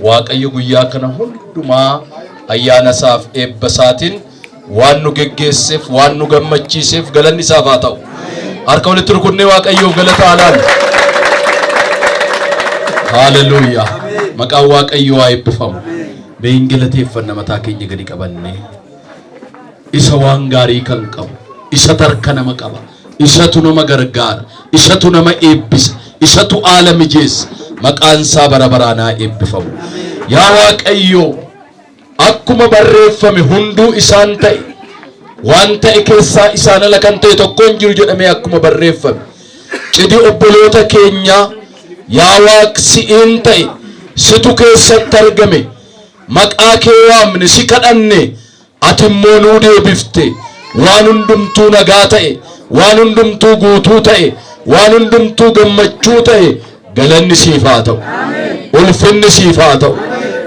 waaqayyo guyyaa kana hundumaa ayyaana isaaf eebbasaatiin waan nu geggeesseef waan nu gammachiiseef galanni isaaf haa ta'u. harka walitti rukunnee waaqayyoof galata alaan. haleluuyaa. maqaan waaqayyoo haa eebbifamu. Beeyin galateeffanna mataa keenya gadi qabannee isa waan gaarii kan qabu isa tarka nama qaba isatu nama gargaara isatu nama eebbisa isatu haala mijeessa maqaan isaa bara baraan haa eebbifamu. yaa waaqayyoo akkuma barreeffame hunduu isaan ta'e waan ta'e keessaa isaan ala kan ta'e tokkoon jiru jedhamee akkuma barreeffame cidhi obboloota keenyaa yaa waaqsi'iin ta'e situ keessatti argame maqaa kee waamne si kadhanne ati immoo nuu deebifte waan hundumtuu nagaa ta'e waan hundumtuu guutuu ta'e waan hundumtuu gammachuu ta'e galanni siif haa ta'u. ulfinni siif haa ta'u.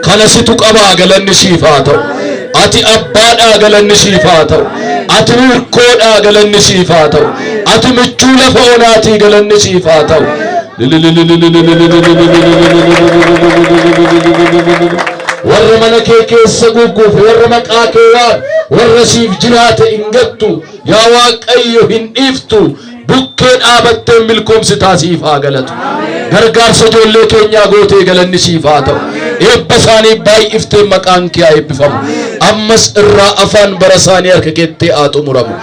kana situ qabaa galanni siif haa ta'u. ati abbaadhaa galanni siif haa ta'u. ati hirkoodhaa galanni siif haa ta'u. ati michuu lafa onaatii galanni siif haa ta'u. warra mana kee keessa guguuf warra maqaa kee waan warra siif jiraate ingattu yaa waaqayyo hin dhiiftu bukkee dhaabattee milkoomsi taasiif haa galatu. gargaarsa ijoollee keenyaa gootee galanni siif haa ta'u. eebba isaanii baay'iftee maqaan kee haa eebbifamu. ammas irraa afaan bara isaanii harka keettee haa xumuramu.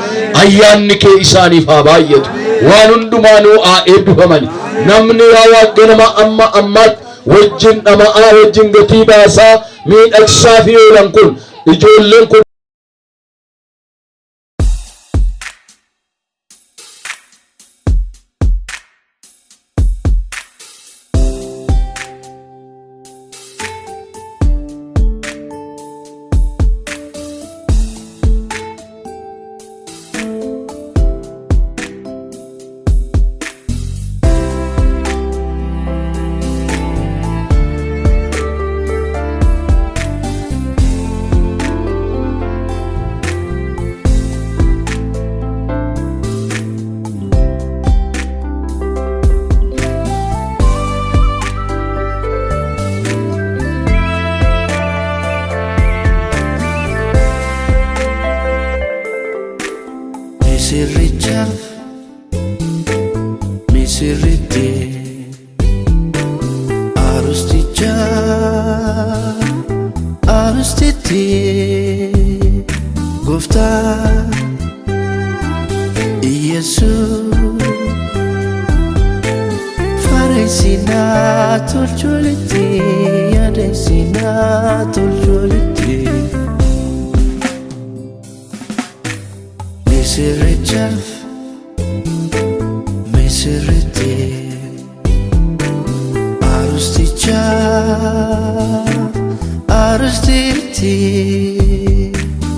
ayyaanni kee isaaniif haa baay'atu. waan hundumaanuu haa eebbifamani. namni yaa waaqa nama amma ammaatti wajjin dhama'aa wajjin gatii baasaa miidhagsaa fi oolan kun ijoolleen kun misirite arustiti gofta Yesus faresina tolcholiti adesina tolcholiti misirite arustiti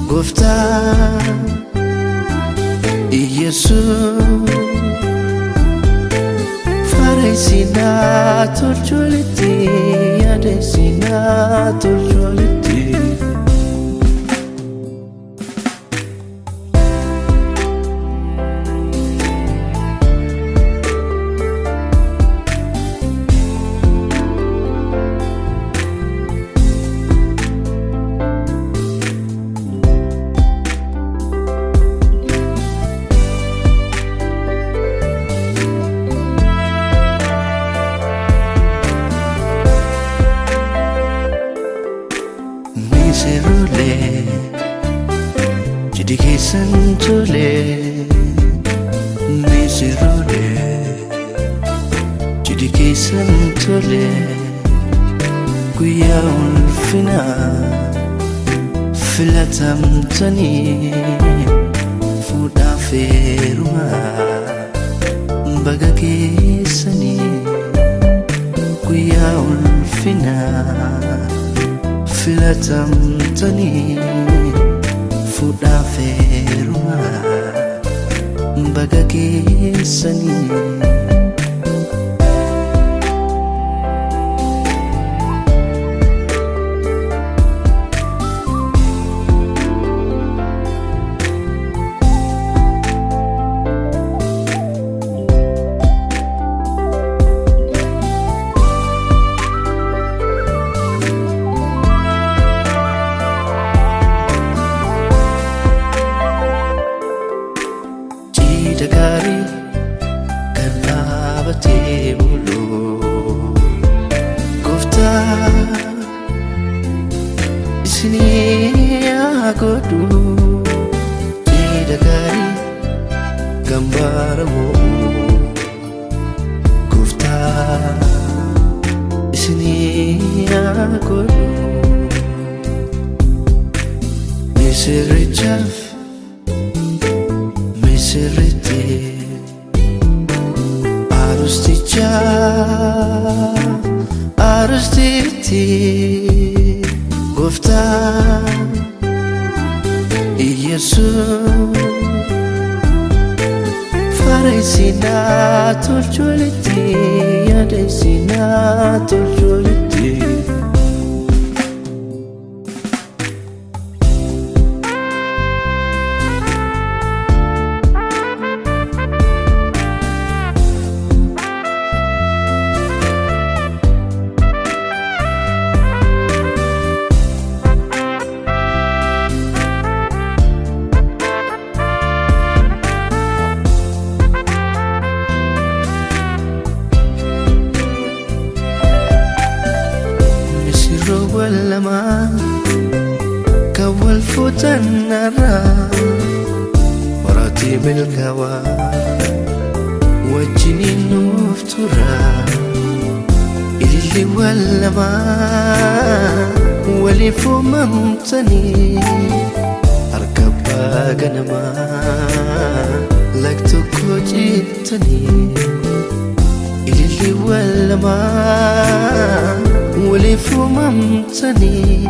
gofta Yesus faresina tolcholiti adesina tolcholiti tole jidi keessan tole misirole jidi keessan tole guyyaa ulfina filatamtani fuudhaa feerumaa baga keessani guyyaa ulfina filatamtani fuudhaa feerumaa baga keessani Dagari kanabate bulu Gofta isini agodu Dagari gambara mo Gofta isini agodu Misirejaf Misirete Arusticha Arustiti Gofta Yesus Faresina tolcholiti Yadesina tolcholiti Lama kawal futan nara warati bilkawa wajini nuftura illi walama walifu mamtani arkaba ganama laktu kujitani illi walama ولفو ممتني